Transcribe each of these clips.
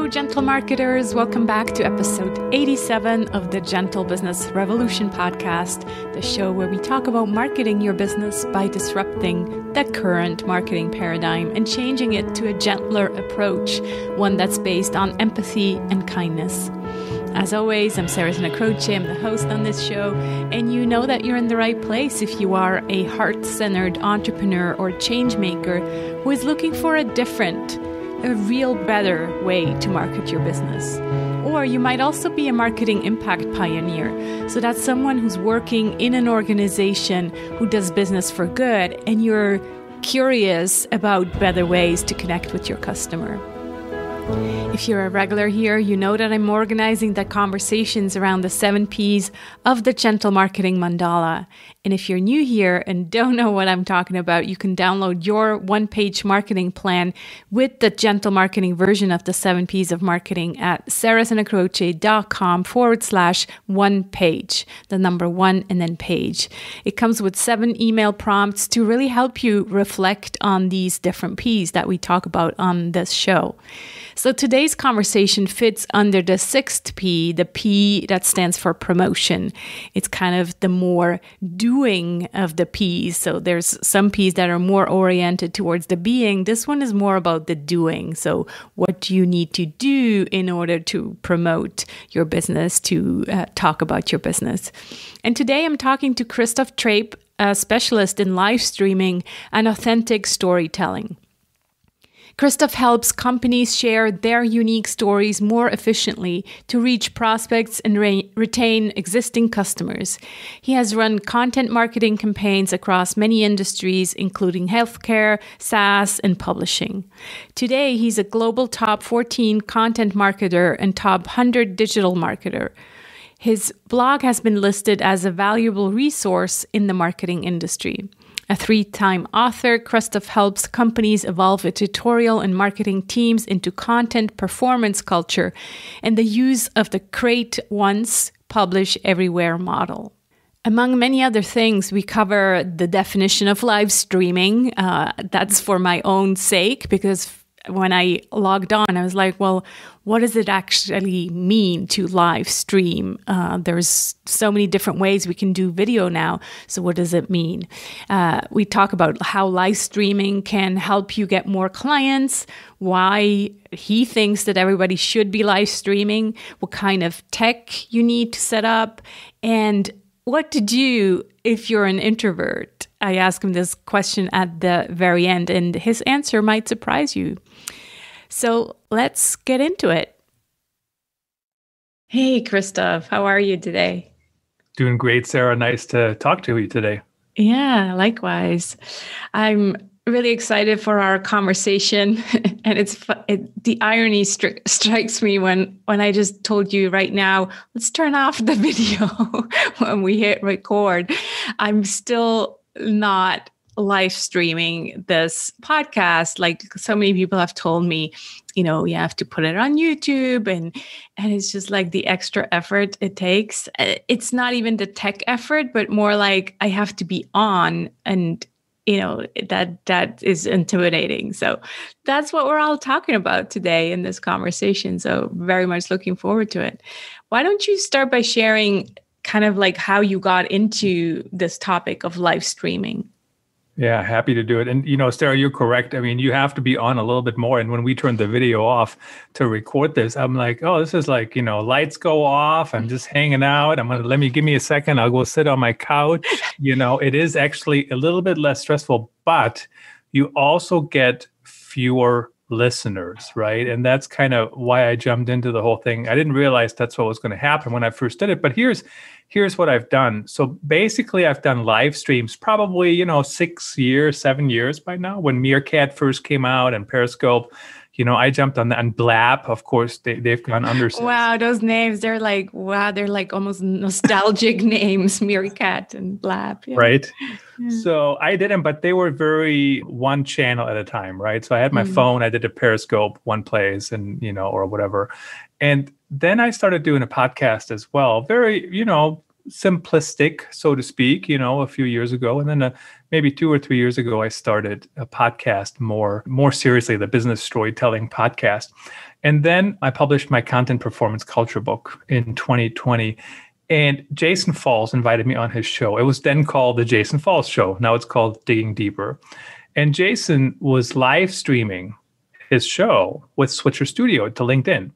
Hello, gentle marketers. Welcome back to episode 87 of the Gentle Business Revolution podcast, the show where we talk about marketing your business by disrupting the current marketing paradigm and changing it to a gentler approach, one that's based on empathy and kindness. As always, I'm Sarah Croce. I'm the host on this show, and you know that you're in the right place if you are a heart-centered entrepreneur or change maker who is looking for a real better way to market your business. Or you might also be a marketing impact pioneer. So that's someone who's working in an organization who does business for good, and you're curious about better ways to connect with your customer. If you're a regular here, you know that I'm organizing the conversations around the 7 Ps of the Gentle Marketing Mandala. And if you're new here and don't know what I'm talking about, you can download your one-page marketing plan with the Gentle Marketing version of the 7 Ps of marketing at sarahsanacroce.com/one page, the number 1 and then page. It comes with 7 email prompts to really help you reflect on these different Ps that we talk about on this show. So today's conversation fits under the 6th P, the P that stands for promotion. It's kind of the more doing of the Ps. So there's some Ps that are more oriented towards the being. This one is more about the doing. So what do you need to do in order to promote your business, to talk about your business? And today I'm talking to Christoph Trappe, a specialist in live streaming and authentic storytelling. Christoph helps companies share their unique stories more efficiently to reach prospects and retain existing customers. He has run content marketing campaigns across many industries, including healthcare, SaaS, and publishing. Today, he's a global top 14 content marketer and top 100 digital marketer. His blog has been listed as a valuable resource in the marketing industry. A 3-time author, Christoph helps companies evolve editorial and marketing teams into content performance culture and the use of the create once, publish everywhere model. Among many other things, we cover the definition of live streaming. That's for my own sake, because when I logged on, I was like, well, what does it actually mean to live stream? There's so many different ways we can do video now. So what does it mean? We talk about how live streaming can help you get more clients, why he thinks that everybody should be live streaming, what kind of tech you need to set up, and what to do if you're an introvert. I asked him this question at the very end, and his answer might surprise you. So let's get into it. Hey, Christoph, how are you today? Doing great, Sarah. Nice to talk to you today. Yeah, likewise. I'm really excited for our conversation. And the irony strikes me when I just told you right now, let's turn off the video when we hit record. I'm still not live streaming this podcast. Like so many people have told me, you have to put it on YouTube and it's just like the extra effort it takes. It's not even the tech effort, but more like I have to be on, and that is intimidating. So that's what we're all talking about today in this conversation. So very much looking forward to it. Why don't you start by sharing kind of like how you got into this topic of live streaming? Yeah, happy to do it. And, Sarah, you're correct. I mean, you have to be on a little bit more. And when we turned the video off to record this, I'm like, oh, this is like, lights go off. I'm just hanging out. Give me a second. I'll go sit on my couch. It is actually a little bit less stressful, but you also get fewer listeners, right? And that's kind of why I jumped into the whole thing. I didn't realize that's what was going to happen when I first did it, but here's what I've done. So basically I've done live streams probably, 6 years, 7 years by now. When Meerkat first came out and Periscope, I jumped on that. And Blab, of course, they've gone under. Wow, those names, they're like almost nostalgic names, Meerkat and Blab. Yeah. Right. Yeah. So I did them, but they were very one channel at a time, right? So I had my phone, I did a Periscope, one place and, or whatever. And then I started doing a podcast as well. Very, simplistic, so to speak, a few years ago. And then maybe 2 or 3 years ago, I started a podcast more seriously, the business storytelling podcast. And then I published my content performance culture book in 2020. And Jason Falls invited me on his show. It was then called the Jason Falls Show. Now it's called Digging Deeper. And Jason was live streaming his show with Switcher Studio to LinkedIn.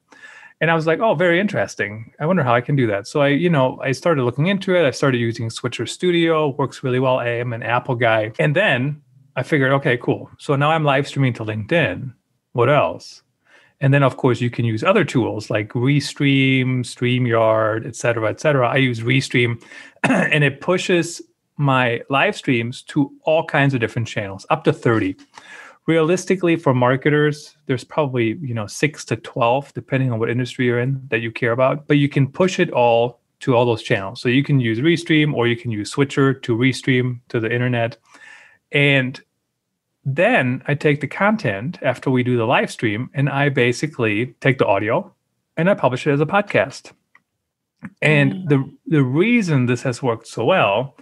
And I was like, oh, very interesting. I wonder how I can do that. So I started looking into it. I started using Switcher Studio. Works really well. I am an Apple guy. And then I figured, okay, cool. So now I'm live streaming to LinkedIn. What else? And then, of course, you can use other tools like Restream, StreamYard, et cetera, et cetera. I use Restream, and it pushes my live streams to all kinds of different channels, up to 30. Realistically, for marketers, there's probably 6 to 12, depending on what industry you're in, that you care about. But you can push it all to all those channels. So you can use Restream, or you can use Switcher to Restream to the internet. And then I take the content after we do the live stream, and I basically take the audio and I publish it as a podcast. And the reason this has worked so well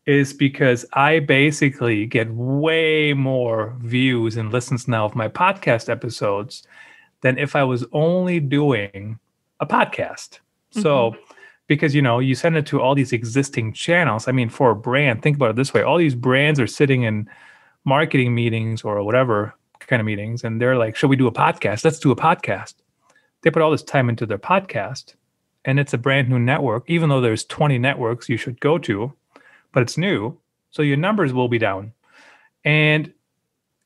is because I basically get way more views and listens now of my podcast episodes than if I was only doing a podcast. Mm-hmm. So because, you send it to all these existing channels. I mean, for a brand, think about it this way. All these brands are sitting in marketing meetings or whatever kind of meetings, and they're like, should we do a podcast? Let's do a podcast. They put all this time into their podcast, and it's a brand new network, even though there's 20 networks you should go to, but it's new. So your numbers will be down. And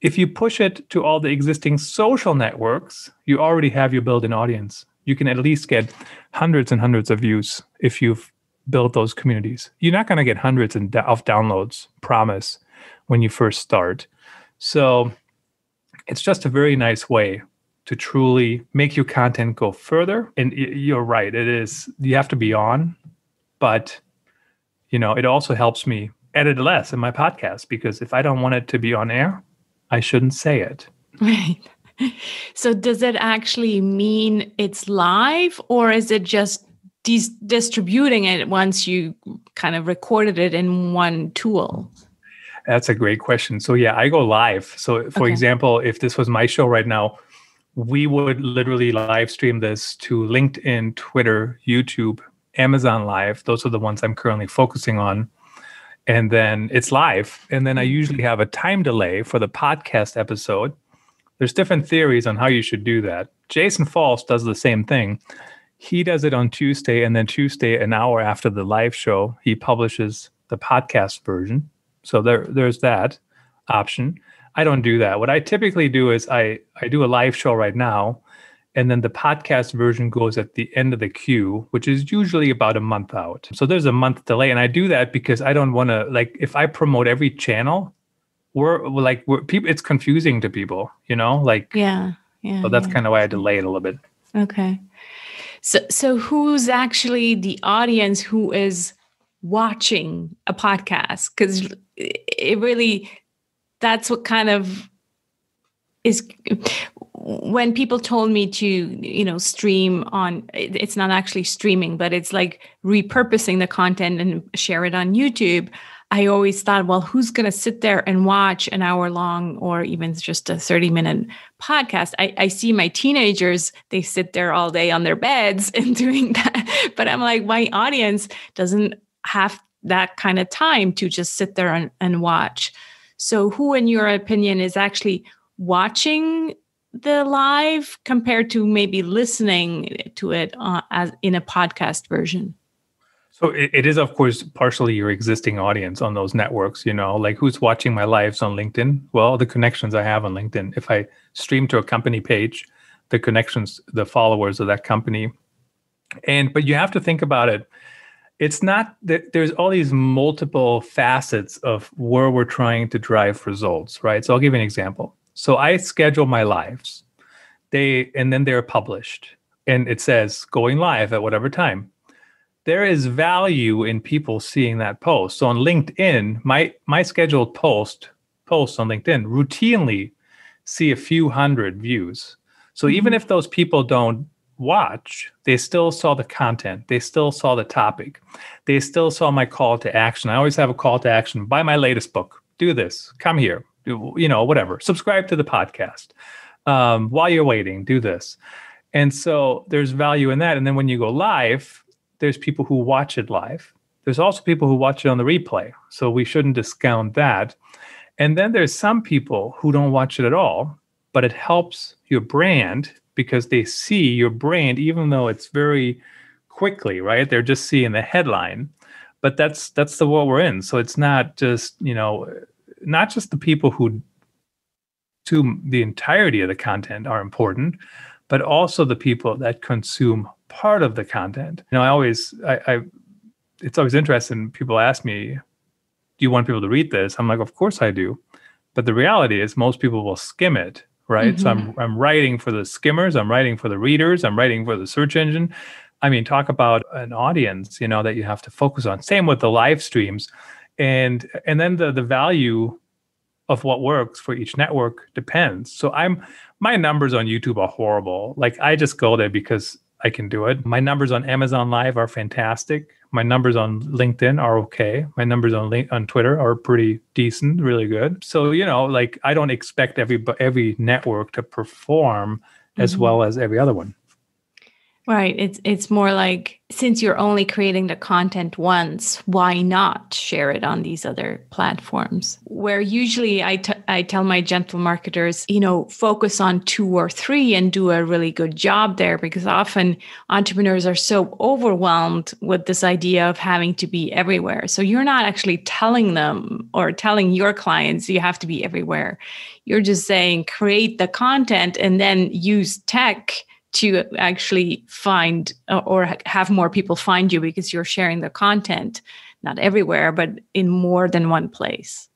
if you push it to all the existing social networks, you already have your built-in audience. You can at least get hundreds and hundreds of views if you've built those communities. You're not going to get hundreds of downloads, promise, when you first start. So it's just a very nice way to truly make your content go further. And you're right, it is, you have to be on, but it also helps me edit less in my podcast, because if I don't want it to be on air, I shouldn't say it. Right. So does it actually mean it's live, or is it just distributing it once you kind of recorded it in one tool? That's a great question. So yeah, I go live. So for example, if this was my show right now, we would literally live stream this to LinkedIn, Twitter, YouTube, Amazon Live. Those are the ones I'm currently focusing on. And then it's live. And then I usually have a time delay for the podcast episode. There's different theories on how you should do that. Jason Falls does the same thing. He does it on Tuesday, and then Tuesday, an hour after the live show, he publishes the podcast version. So there's that option. I don't do that. What I typically do is I do a live show right now, and then the podcast version goes at the end of the queue, which is usually about a month out. So there's a month delay. And I do that because I don't want to, if I promote every channel, people, it's confusing to people, Yeah. So that's kind of why I delay it a little bit. Okay. So who's actually the audience who is watching a podcast? Because it really, that's what kind of is, when people told me to, stream on, it's not actually streaming, but it's like repurposing the content and share it on YouTube. I always thought, well, who's going to sit there and watch an hour long or even just a 30-minute podcast? I see my teenagers, they sit there all day on their beds and doing that. But I'm like, my audience doesn't have that kind of time to just sit there and watch. So who, in your opinion, is actually watching the live compared to maybe listening to it as in a podcast version? So it is, of course, partially your existing audience on those networks, like who's watching my lives on LinkedIn? Well, the connections I have on LinkedIn. If I stream to a company page, the connections, the followers of that company. But you have to think about it. It's not that there's all these multiple facets of where we're trying to drive results, right? So I'll give you an example. So I schedule my lives, and then they're published, and it says going live at whatever time. There is value in people seeing that post. So on LinkedIn, my scheduled posts on LinkedIn routinely see a few hundred views. So even if those people don't watch, they still saw the content. They still saw the topic. They still saw my call to action. I always have a call to action. Buy my latest book, do this, come here, whatever, subscribe to the podcast. While you're waiting, do this. And so there's value in that. And then when you go live, there's people who watch it live. There's also people who watch it on the replay. So we shouldn't discount that. And then there's some people who don't watch it at all, but it helps your brand because they see your brand, even though it's very quickly, right? They're just seeing the headline, but that's the world we're in. So it's not just, not just the people who consume the entirety of the content are important, but also the people that consume part of the content. It's always interesting. People ask me, do you want people to read this? I'm like, of course I do. But the reality is most people will skim it, right? So I'm writing for the skimmers. I'm writing for the readers. I'm writing for the search engine. I mean, talk about an audience, that you have to focus on. Same with the live streams. And then the value of what works for each network depends. So my numbers on YouTube are horrible. Like I just go there because I can do it. My numbers on Amazon Live are fantastic. My numbers on LinkedIn are okay. My numbers on Twitter are pretty decent, really good. So, I don't expect every network to perform as well as every other one. Right. It's more like, since you're only creating the content once, why not share it on these other platforms? Where usually I tell my gentle marketers, focus on 2 or 3 and do a really good job there, because often entrepreneurs are so overwhelmed with this idea of having to be everywhere. So you're not actually telling them or telling your clients you have to be everywhere. You're just saying create the content and then use tech to actually find or have more people find you, because you're sharing the content, not everywhere, but in more than one place.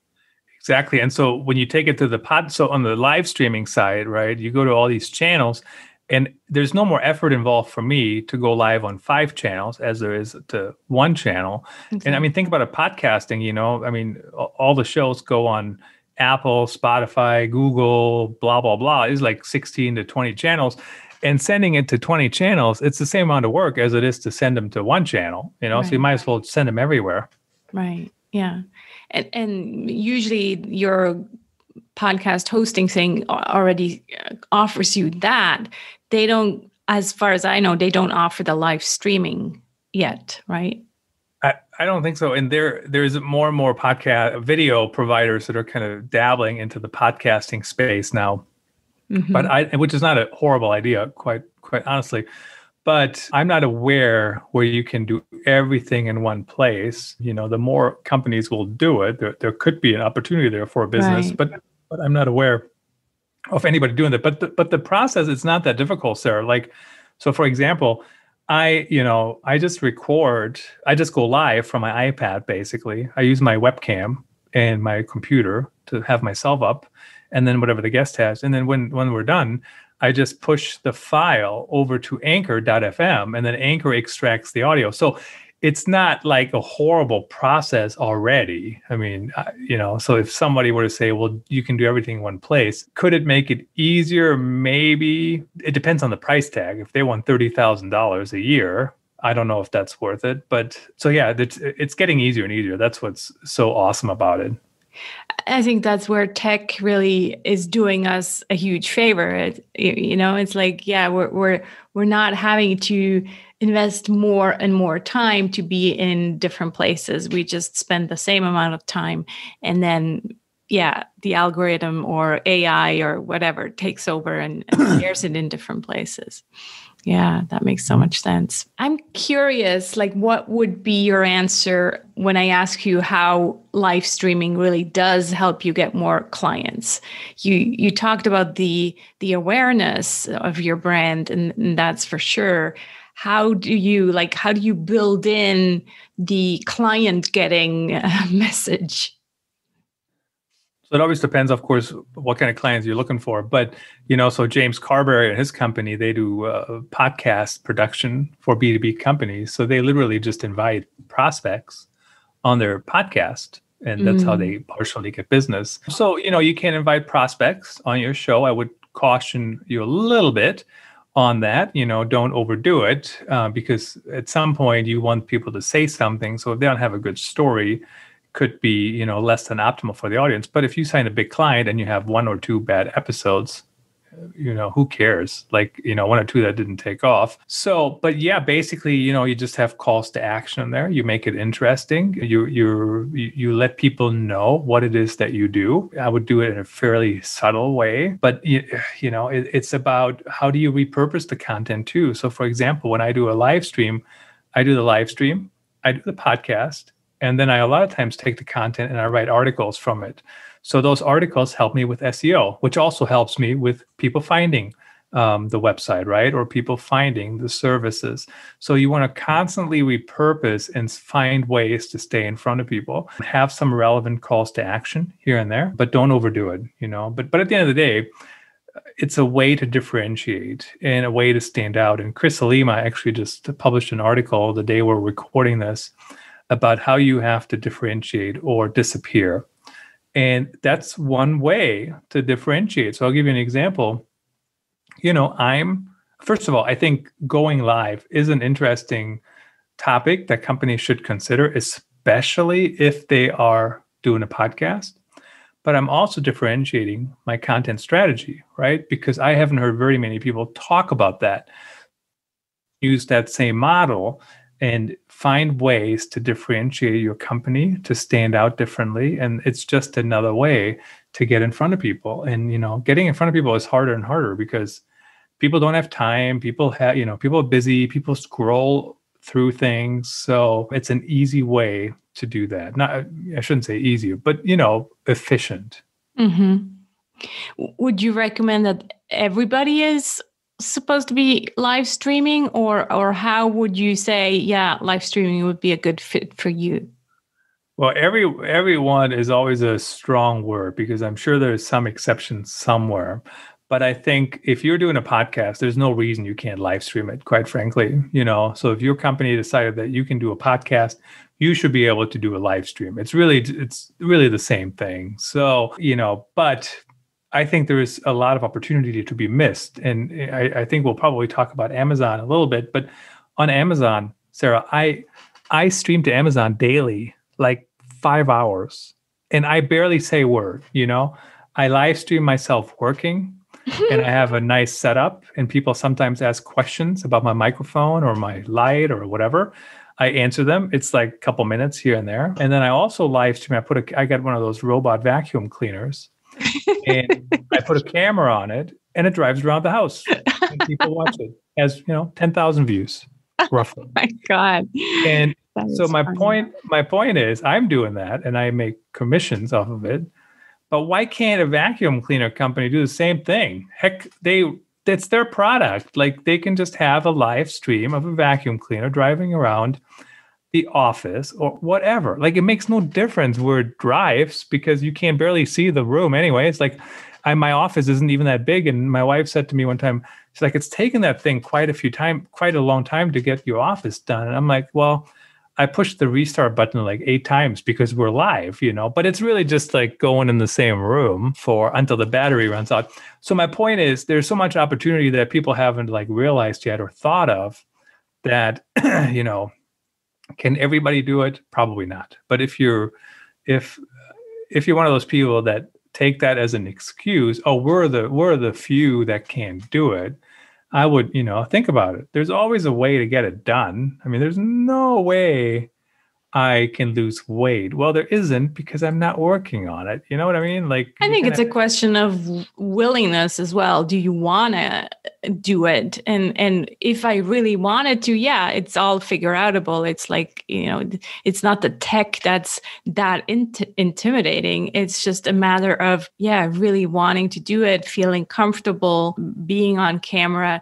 Exactly. And so when you take it to so on the live streaming side, right, you go to all these channels and there's no more effort involved for me to go live on 5 channels as there is to 1 channel. Exactly. And I mean, think about it, podcasting, all the shows go on Apple, Spotify, Google, blah, blah, blah. It's like 16 to 20 channels. And sending it to 20 channels, it's the same amount of work as it is to send them to 1 channel, Right. So you might as well send them everywhere. Right. Yeah. And usually your podcast hosting thing already offers you that. They don't, as far as I know, they don't offer the live streaming yet, right? I don't think so. And there's more and more podcast video providers that are kind of dabbling into the podcasting space now. But which is not a horrible idea, quite honestly. But I'm not aware where you can do everything in one place. The more companies will do it, there could be an opportunity there for a business. Right. But I'm not aware of anybody doing that. But the process, it's not that difficult, Sarah. Like, so for example, I just go live from my iPad. Basically, I use my webcam and my computer to have myself up. And then whatever the guest has. And then when we're done, I just push the file over to anchor.fm and then Anchor extracts the audio. So it's not like a horrible process already. I mean, so if somebody were to say, well, you can do everything in one place, could it make it easier? Maybe. It depends on the price tag. If they want $30,000 a year, I don't know if that's worth it. But so, yeah, it's getting easier and easier. That's what's so awesome about it. I think that's where tech really is doing us a huge favor. It's like, yeah, we're not having to invest more and more time to be in different places. We just spend the same amount of time, and then, yeah, the algorithm or AI or whatever takes over and shares it in different places. Yeah, that makes so much sense. I'm curious, like, what would be your answer when I ask you how live streaming really does help you get more clients? You talked about the awareness of your brand, and that's for sure. How do you build in the client getting message? So it always depends, of course, what kind of clients you're looking for. But, so James Carberry and his company, they do podcast production for B2B companies. So they literally just invite prospects on their podcast, and that's how they partially get business. So, you can invite prospects on your show. I would caution you a little bit on that. Don't overdo it because at some point you want people to say something. So if they don't have a good story, could be, less than optimal for the audience. But if you sign a big client and you have 1 or 2 bad episodes, who cares? Like, 1 or 2 that didn't take off. So, but yeah, basically, you just have calls to action in there. You make it interesting. You let people know what it is that you do. I would do it in a fairly subtle way, but it's about how do you repurpose the content too. So for example, when I do a live stream, I do the live stream, I do the podcast, and then I a lot of times take the content and I write articles from it. So those articles help me with SEO, which also helps me with people finding the website, right? Or people finding the services. So you want to constantly repurpose and find ways to stay in front of people. Have some relevant calls to action here and there, but don't overdo it, But at the end of the day, it's a way to differentiate and a way to stand out. And Chris Salima actually just published an article the day we're recording this about how you have to differentiate or disappear. And that's one way to differentiate. So I'll give you an example. First of all, I think going live is an interesting topic that companies should consider, especially if they are doing a podcast. But I'm also differentiating my content strategy, right? Because I haven't heard very many people talk about that. Use that same model and find ways to differentiate your company to stand out differently. And it's just another way to get in front of people. And, getting in front of people is harder and harder because people don't have time. People people are busy. People scroll through things. So it's an easy way to do that. Not, I shouldn't say easy, but, efficient. Mm-hmm. Would you recommend that everybody is supposed to be live streaming, or how would you say, live streaming would be a good fit for you? Well, everyone is always a strong word because I'm sure there's some exceptions somewhere. But I think if you're doing a podcast, there's no reason you can't live stream it, quite frankly. So if your company decided that you can do a podcast, you should be able to do a live stream. It's really the same thing. So, but I think there is a lot of opportunity to be missed. And I think we'll probably talk about Amazon a little bit, but on Amazon, Sarah, I stream to Amazon daily, like 5 hours, and I barely say a word, I live stream myself working and I have a nice setup, and people sometimes ask questions about my microphone or my light or whatever. I answer them. It's like a couple minutes here and there. And then I also live stream. I got one of those robot vacuum cleaners. And I put a camera on it and it drives around the house and people watch it. It has 10,000 views roughly. Oh my God. And so my point is I'm doing that and I make commissions off of it. But why can't a vacuum cleaner company do the same thing? Heck, it's their product. Like they can just have a live stream of a vacuum cleaner driving around the office or whatever. Like it makes no difference where it drives because you can barely see the room anyway. It's like my office isn't even that big. And my wife said to me one time, she's like, it's taken that thing quite a long time to get your office done. And I'm like, well, I pushed the restart button like 8 times because we're live, but it's really just like going in the same room until the battery runs out. So my point is there's so much opportunity that people haven't like realized yet or thought of that, can everybody do it? Probably not. But if you're one of those people that take that as an excuse, we're the few that can't do it, I would, think about it. There's always a way to get it done. I mean, there's no way I can lose weight. Well, there isn't because I'm not working on it. You know what I mean? Like, I think it's a question of willingness as well. Do you want to do it? And if I really wanted to, it's all figure outable. It's like, it's not the tech that's that intimidating. It's just a matter of, really wanting to do it, feeling comfortable being on camera,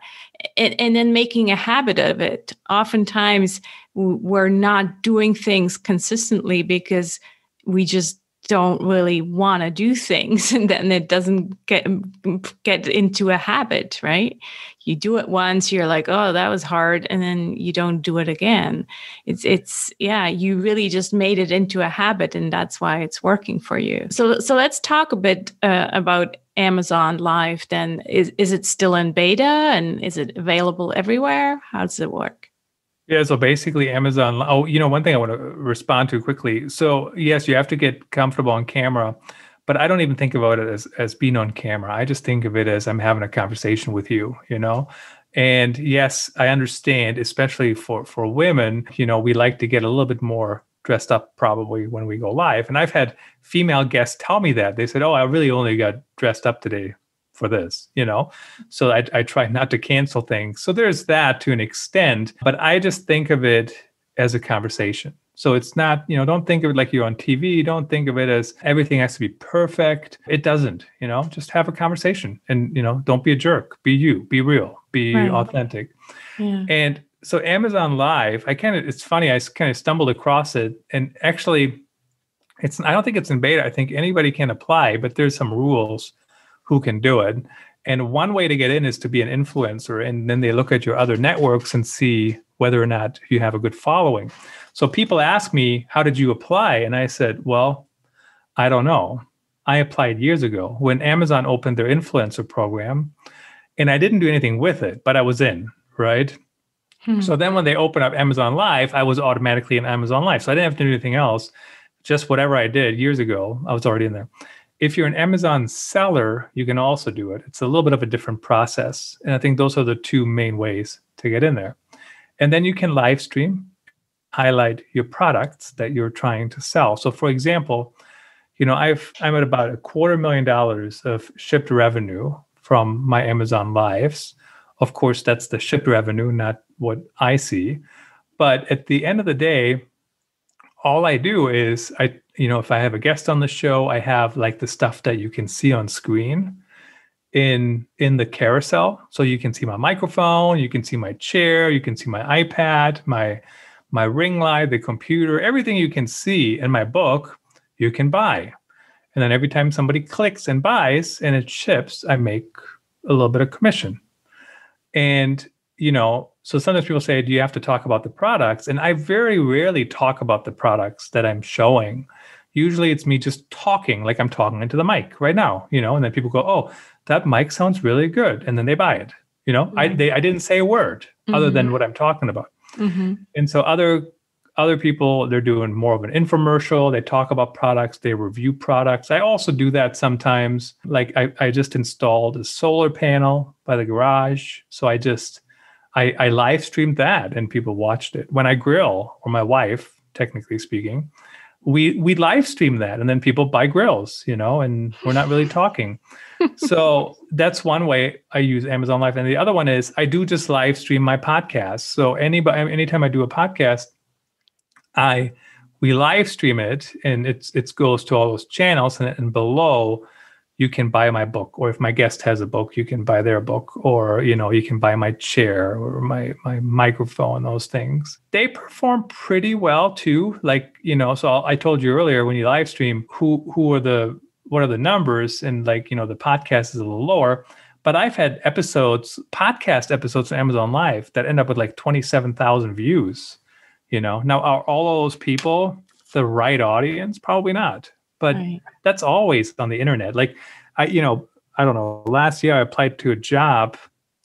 and then making a habit of it. Oftentimes, we're not doing things consistently because we just don't really want to do things, and then it doesn't get into a habit, right? You do it once, you're like, oh, that was hard, and then you don't do it again. You really just made it into a habit, and that's why it's working for you. So let's talk a bit about Amazon Live. Then is it still in beta, and is it available everywhere? How does it work? Yeah, so basically Amazon. Oh, one thing I want to respond to quickly. So yes, you have to get comfortable on camera, but I don't even think about it as being on camera. I just think of it as I'm having a conversation with you, And yes, I understand, especially for women, we like to get a little bit more dressed up probably when we go live. And I've had female guests tell me that. They said, "Oh, I really only got dressed up today for this," So I try not to cancel things. So there's that to an extent, but I just think of it as a conversation. So it's not, don't think of it like you're on TV. Don't think of it as everything has to be perfect. It doesn't, just have a conversation and, don't be a jerk. Be you, be real, be authentic. Yeah. And so Amazon Live, it's funny, I kind of stumbled across it, and actually I don't think it's in beta. I think anybody can apply, but there's some rules who can do it. And one way to get in is to be an influencer. And then they look at your other networks and see whether or not you have a good following. So people ask me, how did you apply? And I said, well, I don't know. I applied years ago when Amazon opened their influencer program, and I didn't do anything with it, but I was in, right? So then when they opened up Amazon Live, I was automatically in Amazon Live. So I didn't have to do anything else. Just whatever I did years ago, I was already in there. If you're an Amazon seller, you can also do it. It's a little bit of a different process. And I think those are the two main ways to get in there. And then you can live stream, highlight your products that you're trying to sell. So for example, I'm at about $250,000 of shipped revenue from my Amazon Lives. Of course, that's the shipped revenue, not what I see. But at the end of the day, all I do is if I have a guest on the show, I have like the stuff that you can see on screen in the carousel. So you can see my microphone, you can see my chair, you can see my iPad, my ring light, the computer, everything you can see in my book, you can buy. And then every time somebody clicks and buys and it ships, I make a little bit of commission. And, so sometimes people say, do you have to talk about the products? And I very rarely talk about the products that I'm showing. Usually it's me just talking like I'm talking into the mic right now, and then people go, oh, that mic sounds really good. And then they buy it. I didn't say a word other than what I'm talking about. Mm-hmm. And so other people, they're doing more of an infomercial. They talk about products. They review products. I also do that sometimes. Like I just installed a solar panel by the garage. So I live streamed that and people watched it. When I grill, or my wife, technically speaking, we live stream that and then people buy grills, and we're not really talking. So that's one way I use Amazon Live. And the other one is I do just live stream my podcast. So anytime I do a podcast, we live stream it and it goes to all those channels, and below you can buy my book, or if my guest has a book, you can buy their book, or you can buy my chair or my microphone, those things. They perform pretty well too. Like, so I told you earlier when you live stream, what are the numbers, and the podcast is a little lower. But I've had podcast episodes on Amazon Live that end up with like 27,000 views. Now are all of those people the right audience? Probably not. But that's always on the internet. Like I don't know, last year I applied to a job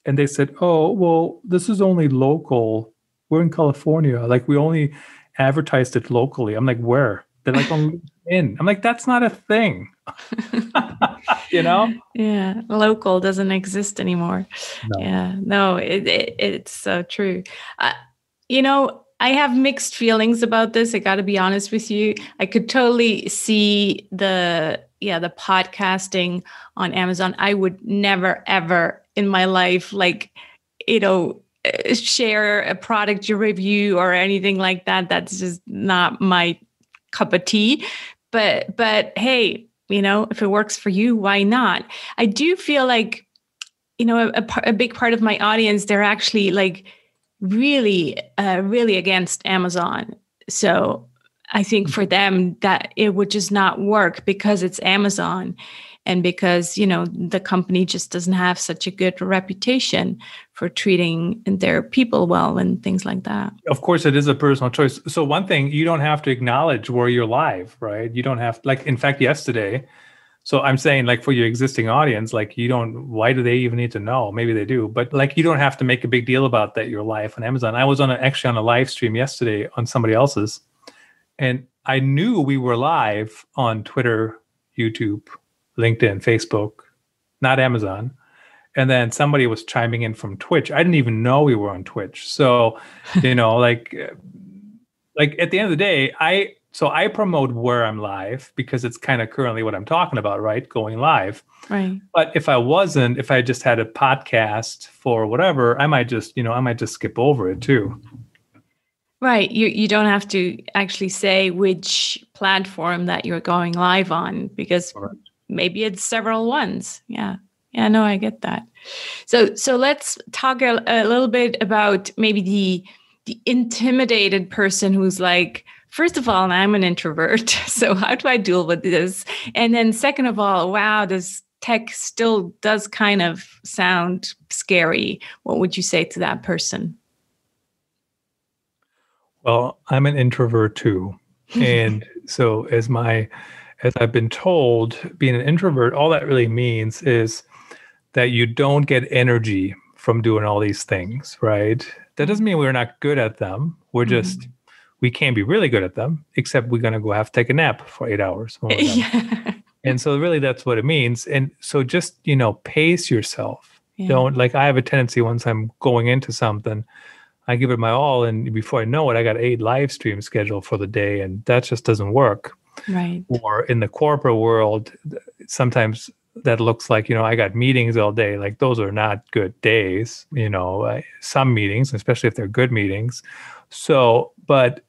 and they said, oh, well, this is only local. We're in California. Like we only advertised it locally. I'm like, where? They're like, on LinkedIn. I'm like, that's not a thing. Yeah. Local doesn't exist anymore. No. Yeah. No, it's so true. I have mixed feelings about this. I got to be honest with you. I could totally see the podcasting on Amazon. I would never, ever in my life, share a product you review or anything like that. That's just not my cup of tea. But hey, if it works for you, why not? I do feel like, a big part of my audience, they're actually really against Amazon. So I think for them that it would just not work because it's Amazon and because, the company just doesn't have such a good reputation for treating their people well and things like that. Of course, it is a personal choice. So one thing, you don't have to acknowledge where you're live, right? You don't have, in fact, yesterday, So I'm saying, like, for your existing audience, like, why do they even need to know? Maybe they do, but like, you don't have to make a big deal about that you're live on Amazon. I was actually on a live stream yesterday on somebody else's, and I knew we were live on Twitter, YouTube, LinkedIn, Facebook, not Amazon. And then somebody was chiming in from Twitch. I didn't even know we were on Twitch. So, like at the end of the day, I promote where I'm live because it's kind of currently what I'm talking about, right? Going live. Right. But if I just had a podcast for whatever, I might just skip over it too. Right. You don't have to actually say which platform that you're going live on, because maybe it's several ones. Yeah. Yeah, no, I get that. So let's talk a little bit about maybe the intimidated person who's like, first of all, I'm an introvert. So how do I deal with this? And then second of all, wow, this tech still does kind of sound scary. What would you say to that person? Well, I'm an introvert too. And so as I've been told, being an introvert, all that really means is that you don't get energy from doing all these things, right? That doesn't mean we're not good at them. We're just, we can't be really good at them, except we're going to go have to take a nap for 8 hours. Yeah. And so really that's what it means. And so just, pace yourself. Yeah. Don't, like, I have a tendency once I'm going into something, I give it my all. And before I know it, I got 8 live streams scheduled for the day. And that just doesn't work. Right. Or in the corporate world, sometimes that looks like, I got meetings all day. Like, those are not good days, some meetings, especially if they're good meetings. So, but,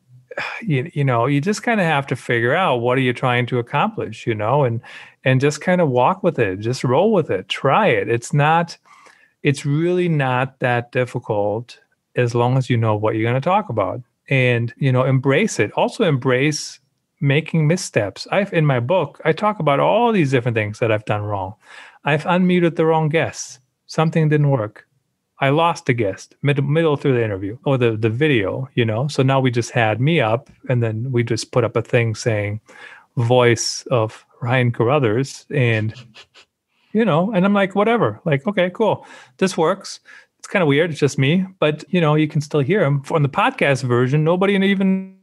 you just kind of have to figure out, what are you trying to accomplish, and just kind of walk with it, just roll with it, try it. It's really not that difficult as long as you know what you're going to talk about, and, embrace it. Also embrace making missteps. In my book, I talk about all these different things that I've done wrong. I've unmuted the wrong guests. Something didn't work. I lost a guest middle through the interview or the video, So now we just had me up, and then we just put up a thing saying voice of Ryan Carruthers, and, and I'm like, whatever, like, okay, cool. This works. It's kind of weird. It's just me, but you can still hear him. On the podcast version, nobody even,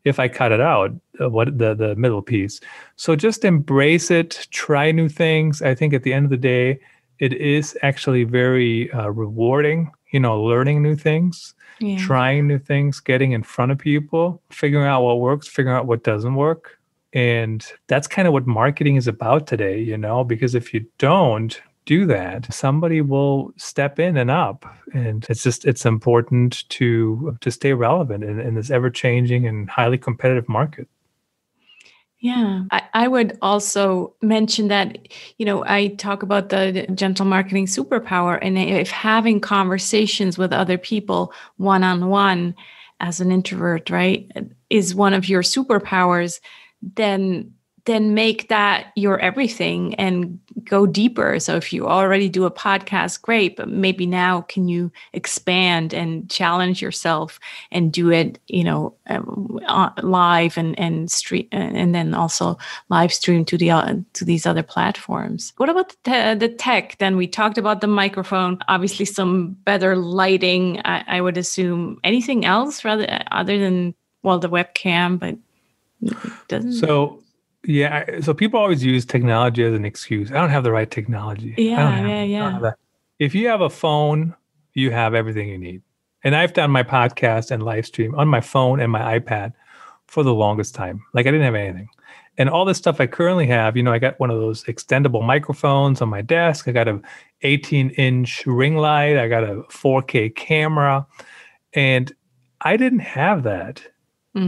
if I cut it out, what the middle piece. So just embrace it, try new things. I think at the end of the day, it is actually very rewarding, learning new things, trying new things, getting in front of people, figuring out what works, figuring out what doesn't work. And that's kind of what marketing is about today, because if you don't do that, somebody will step in and up. And it's important to stay relevant in this ever-changing and highly competitive market. Yeah, I would also mention that, I talk about the gentle marketing superpower, and if having conversations with other people one-on-one as an introvert, right, is one of your superpowers, then make that your everything and go deeper. So if you already do a podcast, great, but maybe now can you expand and challenge yourself and do it, live and stream, and then also live stream to these other platforms. What about the tech? Then we talked about the microphone, obviously some better lighting. I would assume anything else other than, well, the webcam, but it doesn't. Yeah. So people always use technology as an excuse. I don't have the right technology. Yeah. If you have a phone, you have everything you need. And I've done my podcast and live stream on my phone and my iPad for the longest time. Like, I didn't have anything. And all this stuff I currently have, I got one of those extendable microphones on my desk. I got a 18-inch ring light. I got a 4K camera. And I didn't have that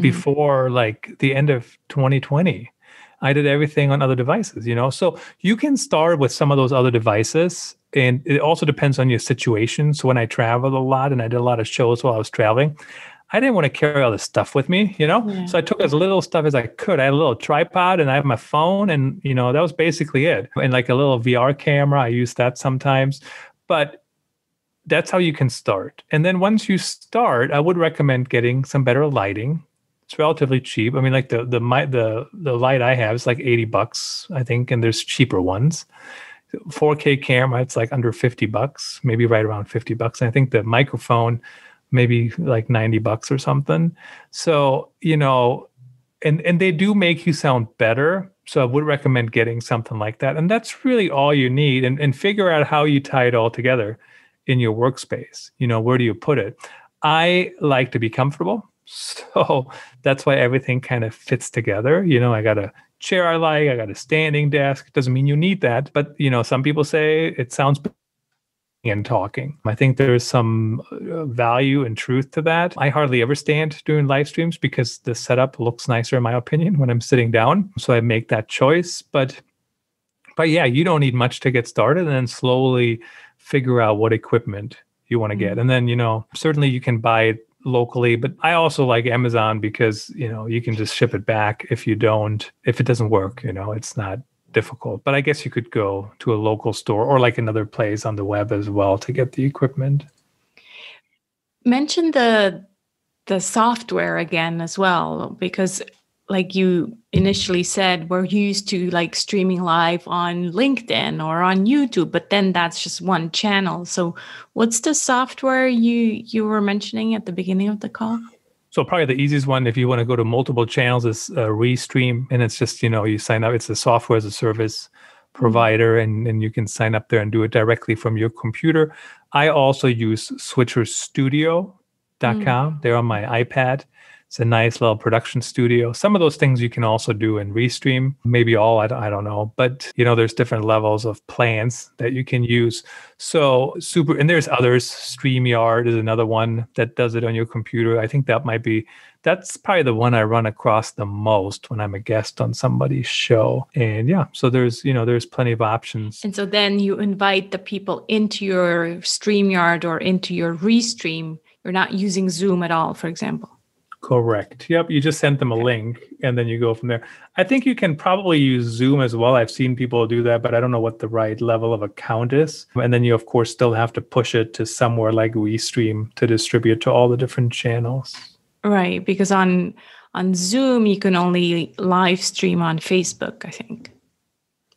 before, like, the end of 2020. I did everything on other devices, So you can start with some of those other devices, and it also depends on your situation. So when I traveled a lot and I did a lot of shows while I was traveling, I didn't want to carry all this stuff with me, Yeah. So I took as little stuff as I could. I had a little tripod and I have my phone, and, that was basically it. And like a little VR camera, I use that sometimes. But that's how you can start. And then once you start, I would recommend getting some better lighting. It's relatively cheap. I mean, like the light I have is like $80, I think, and there's cheaper ones. 4K camera, it's like under $50, maybe right around $50. And I think the microphone, maybe like $90 or something. So, and they do make you sound better. So I would recommend getting something like that. And that's really all you need. And figure out how you tie it all together in your workspace. Where do you put it? I like to be comfortable. So that's why everything kind of fits together. I got a chair I like, I got a standing desk. Doesn't mean you need that. But, some people say it sounds and talking. I think there's some value and truth to that. I hardly ever stand during live streams because the setup looks nicer, in my opinion, when I'm sitting down. So I make that choice. But yeah, you don't need much to get started, and then slowly figure out what equipment you want to get. And then, certainly you can buy it locally, but I also like Amazon because, you can just ship it back if it doesn't work, it's not difficult. But I guess you could go to a local store or like another place on the web as well to get the equipment. Mention the software again as well, because like you initially said, we're used to like streaming live on LinkedIn or on YouTube, but then that's just one channel. So what's the software you were mentioning at the beginning of the call? So probably the easiest one, if you want to go to multiple channels, is Restream. And it's just, you sign up. It's a software as a service provider, and you can sign up there and do it directly from your computer. I also use switcherstudio.com. They're on my iPad. It's a nice little production studio. Some of those things you can also do in Restream, maybe all, I don't know. But, there's different levels of plans that you can use. So super, and there's others. StreamYard is another one that does it on your computer. I think that's probably the one I run across the most when I'm a guest on somebody's show. And yeah, so there's plenty of options. And so then you invite the people into your StreamYard or into your Restream. You're not using Zoom at all, for example. Correct. Yep. You just sent them a link and then you go from there. I think you can probably use Zoom as well. I've seen people do that, but I don't know what the right level of account is. And then you, of course, still have to push it to somewhere like Restream to distribute to all the different channels. Right. Because on Zoom, you can only live stream on Facebook, I think.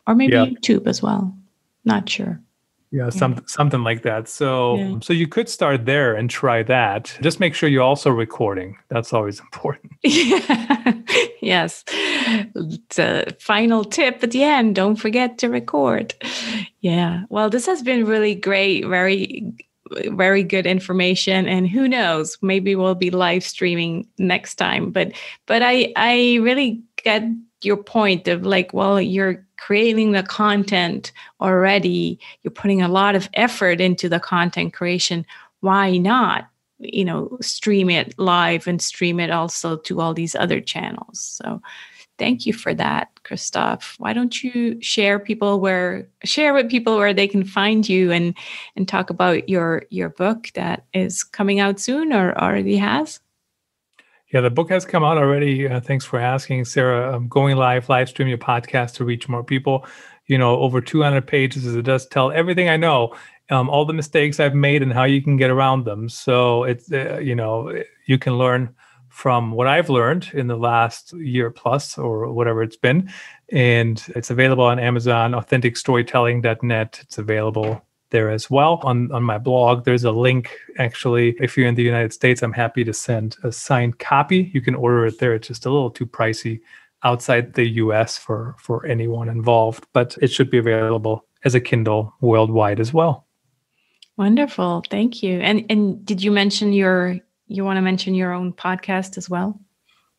Or maybe YouTube as well. Not sure. Yeah, something like that. So you could start there and try that. Just make sure you're also recording. That's always important. Yes. It's a final tip at the end. Don't forget to record. Yeah. Well, this has been really great. Very, very good information. And who knows, maybe we'll be live streaming next time. But I really get your point of like, well, you're creating the content already, you're putting a lot of effort into the content creation. Why not, stream it live and stream it also to all these other channels? So thank you for that, Christoph. Why don't you share with people where they can find you and talk about your book that is coming out soon or already has? Yeah, the book has come out already. Thanks for asking, Sarah. Going live stream your podcast to reach more people. Over 200 pages. It does tell everything I know, all the mistakes I've made and how you can get around them. So it's, you can learn from what I've learned in the last year plus or whatever it's been. And it's available on Amazon, authenticstorytelling.net. It's available there as well. On my blog, there's a link. Actually, if you're in the United States, I'm happy to send a signed copy. You can order it there. It's just a little too pricey outside the US for anyone involved, but it should be available as a Kindle worldwide as well. Wonderful. Thank you. And did you mention you want to mention your own podcast as well?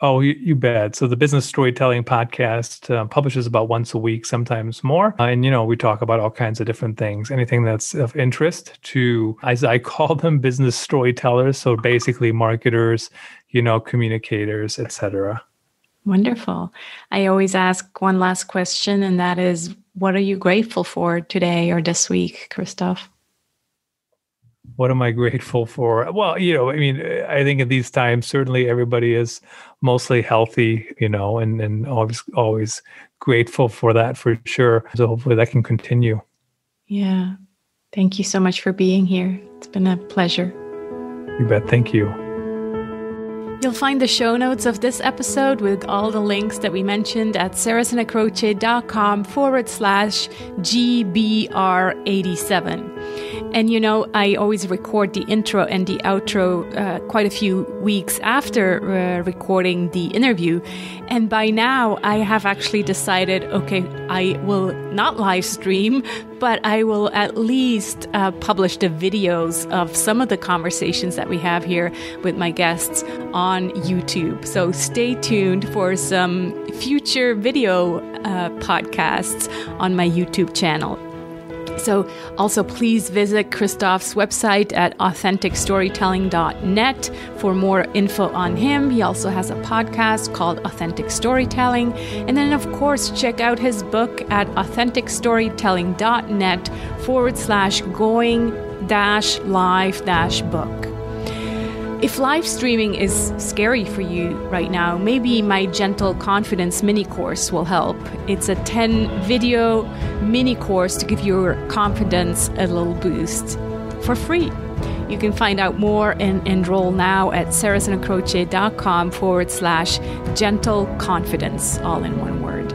Oh, you bet. So the Business Storytelling Podcast publishes about once a week, sometimes more. And, we talk about all kinds of different things, anything that's of interest to, as I call them, business storytellers. So basically marketers, communicators, etc. Wonderful. I always ask one last question, and that is, what are you grateful for today or this week, Christoph? What am I grateful for? Well, I think in these times, certainly everybody is mostly healthy, and always grateful for that for sure. So hopefully that can continue. Yeah. Thank you so much for being here. It's been a pleasure. You bet. Thank you. You'll find the show notes of this episode with all the links that we mentioned at sarahsanacroce.com/GBR87. And you know, I always record the intro and the outro quite a few weeks after recording the interview. And by now, I have actually decided, okay, I will not live stream, but I will at least publish the videos of some of the conversations that we have here with my guests on YouTube. So stay tuned for some future video podcasts on my YouTube channel. So also please visit Christoph's website at authenticstorytelling.net for more info on him. He also has a podcast called Authentic Storytelling. And then, of course, check out his book at authenticstorytelling.net/going-live-book. If live streaming is scary for you right now, maybe my Gentle Confidence mini course will help. It's a 10-video mini course to give your confidence a little boost for free. You can find out more and enroll now at sarahsanacroce.com/gentle confidence, all in one word.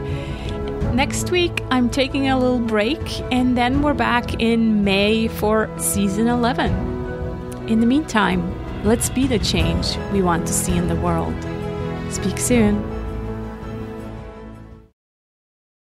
Next week, I'm taking a little break, and then we're back in May for season 11. In the meantime, let's be the change we want to see in the world. Speak soon.